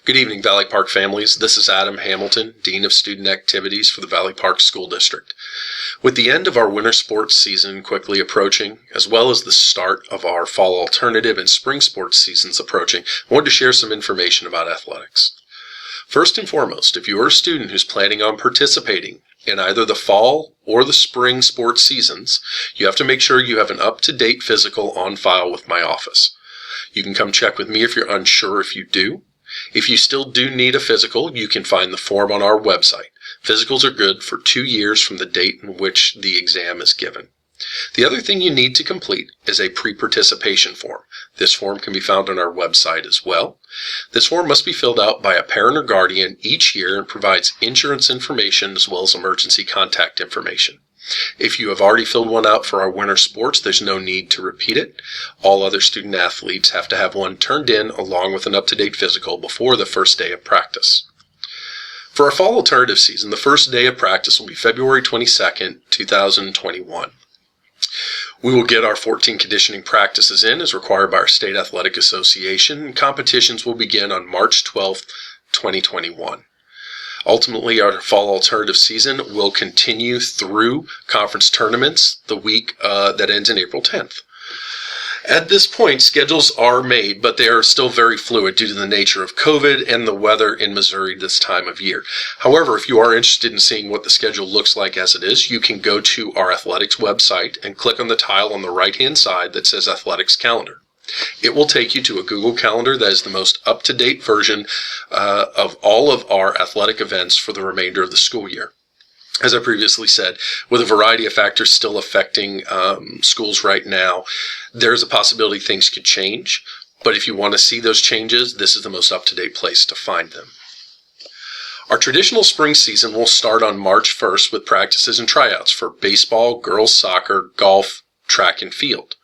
Good evening, Valley Park families. This is Adam Hamilton, Dean of Student Activities for the Valley Park School District. With the end of our winter sports season quickly approaching, as well as the start of our fall alternative and spring sports seasons approaching, I wanted to share some information about athletics. First and foremost, if you are a student who's planning on participating in either the fall or the spring sports seasons, you have to make sure you have an up-to-date physical on file with my office. You can come check with me if you're unsure if you do. If you still do need a physical, you can find the form on our website. Physicals are good for 2 years from the date in which the exam is given. The other thing you need to complete is a pre-participation form. This form can be found on our website as well. This form must be filled out by a parent or guardian each year and provides insurance information as well as emergency contact information. If you have already filled one out for our winter sports, there's no need to repeat it. All other student athletes have to have one turned in along with an up-to-date physical before the first day of practice. For our fall alternative season, the first day of practice will be February 22nd, 2021. We will get our 14 conditioning practices in as required by our State Athletic Association, and competitions will begin on March 12th, 2021. Ultimately, our fall alternative season will continue through conference tournaments the week that ends in April 10th. At this point, schedules are made, but they are still very fluid due to the nature of COVID and the weather in Missouri this time of year. However, if you are interested in seeing what the schedule looks like as it is, you can go to our athletics website and click on the tile on the right-hand side that says Athletics Calendar. It will take you to a Google Calendar that is the most up-to-date version of all of our athletic events for the remainder of the school year. As I previously said, with a variety of factors still affecting schools right now, there's a possibility things could change. But if you want to see those changes, this is the most up-to-date place to find them. Our traditional spring season will start on March 1st with practices and tryouts for baseball, girls soccer, golf, track, and field.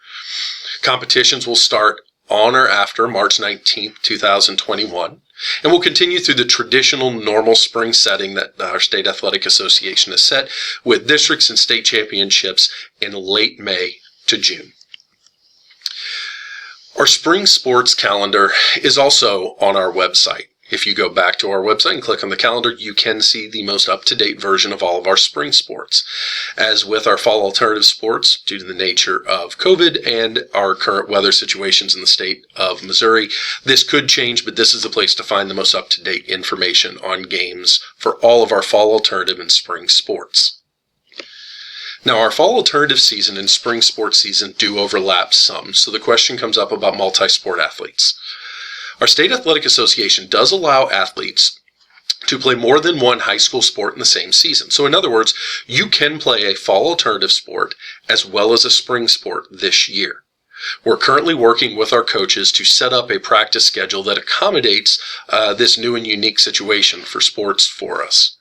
Competitions will start on or after March 19th, 2021, and will continue through the traditional normal spring setting that our State Athletic Association has set, with districts and state championships in late May to June. Our spring sports calendar is also on our website. If you go back to our website and click on the calendar, you can see the most up-to-date version of all of our spring sports. As with our fall alternative sports, due to the nature of COVID and our current weather situations in the state of Missouri, this could change, but this is the place to find the most up-to-date information on games for all of our fall alternative and spring sports. Now, our fall alternative season and spring sports season do overlap some, so the question comes up about multi-sport athletes. Our State Athletic Association does allow athletes to play more than one high school sport in the same season. So in other words, you can play a fall alternative sport as well as a spring sport this year. We're currently working with our coaches to set up a practice schedule that accommodates this new and unique situation for sports for us.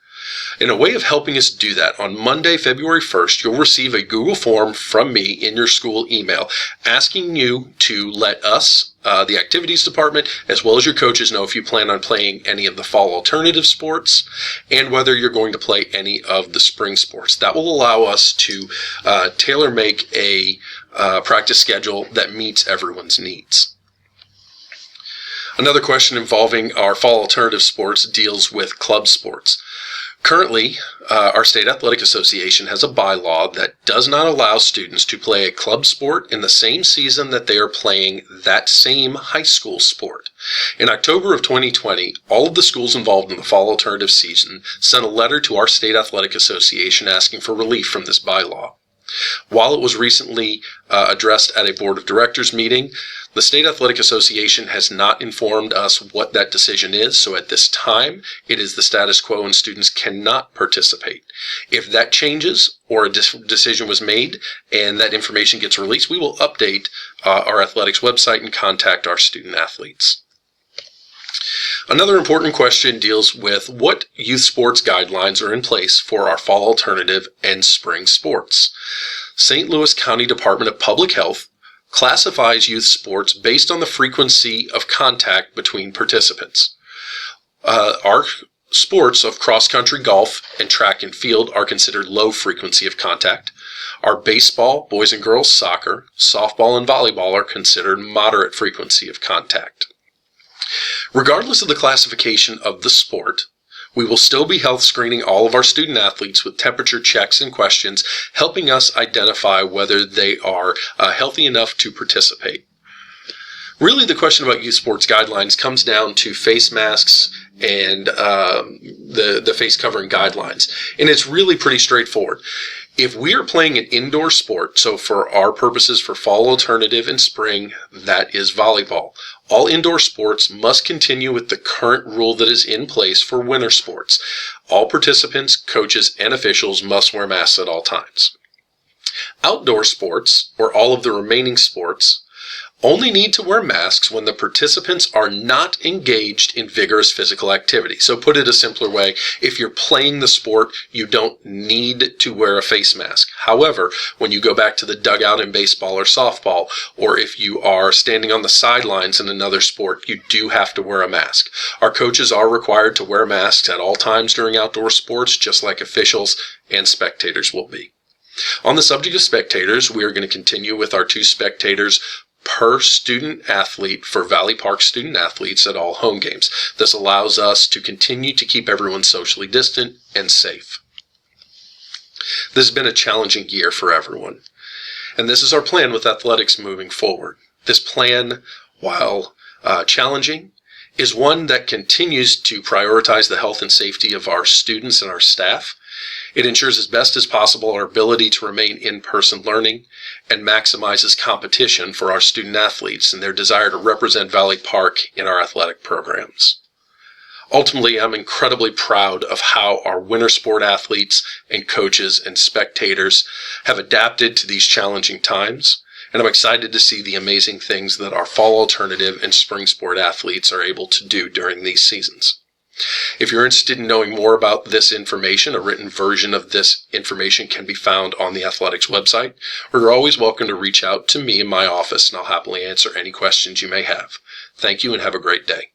In a way of helping us do that, on Monday, February 1st, you'll receive a Google form from me in your school email asking you to let us, the activities department, as well as your coaches know if you plan on playing any of the fall alternative sports and whether you're going to play any of the spring sports. That will allow us to tailor make a practice schedule that meets everyone's needs. Another question involving our fall alternative sports deals with club sports. Currently, our State Athletic Association has a bylaw that does not allow students to play a club sport in the same season that they are playing that same high school sport. In October of 2020, all of the schools involved in the fall alternative season sent a letter to our State Athletic Association asking for relief from this bylaw. While it was recently addressed at a Board of Directors meeting, the State Athletic Association has not informed us what that decision is, so at this time, it is the status quo and students cannot participate. If that changes or a decision was made and that information gets released, we will update our athletics website and contact our student athletes. Another important question deals with what youth sports guidelines are in place for our fall alternative and spring sports. St. Louis County Department of Public Health classifies youth sports based on the frequency of contact between participants. Our sports of cross-country golf and track and field are considered low frequency of contact. Our baseball, boys and girls soccer, softball, and volleyball are considered moderate frequency of contact. Regardless of the classification of the sport, we will still be health screening all of our student athletes with temperature checks and questions, helping us identify whether they are healthy enough to participate. Really, the question about youth sports guidelines comes down to face masks and the face covering guidelines. And it's really pretty straightforward. If we are playing an indoor sport, so for our purposes for fall alternative and spring, that is volleyball. All indoor sports must continue with the current rule that is in place for winter sports. All participants, coaches, and officials must wear masks at all times. Outdoor sports, or all of the remaining sports, only need to wear masks when the participants are not engaged in vigorous physical activity. So put it a simpler way, if you're playing the sport, you don't need to wear a face mask. However, when you go back to the dugout in baseball or softball, or if you are standing on the sidelines in another sport, you do have to wear a mask. Our coaches are required to wear masks at all times during outdoor sports, just like officials and spectators will be. On the subject of spectators, we are going to continue with our 2 spectators per student athlete for Valley Park student athletes at all home games. This allows us to continue to keep everyone socially distant and safe. This has been a challenging year for everyone, and this is our plan with athletics moving forward. This plan, while challenging, is one that continues to prioritize the health and safety of our students and our staff. It ensures as best as possible our ability to remain in-person learning and maximizes competition for our student athletes and their desire to represent Valley Park in our athletic programs. Ultimately, I'm incredibly proud of how our winter sport athletes and coaches and spectators have adapted to these challenging times, and I'm excited to see the amazing things that our fall alternative and spring sport athletes are able to do during these seasons. If you're interested in knowing more about this information, a written version of this information can be found on the athletics website, or you're always welcome to reach out to me in my office, and I'll happily answer any questions you may have. Thank you and have a great day.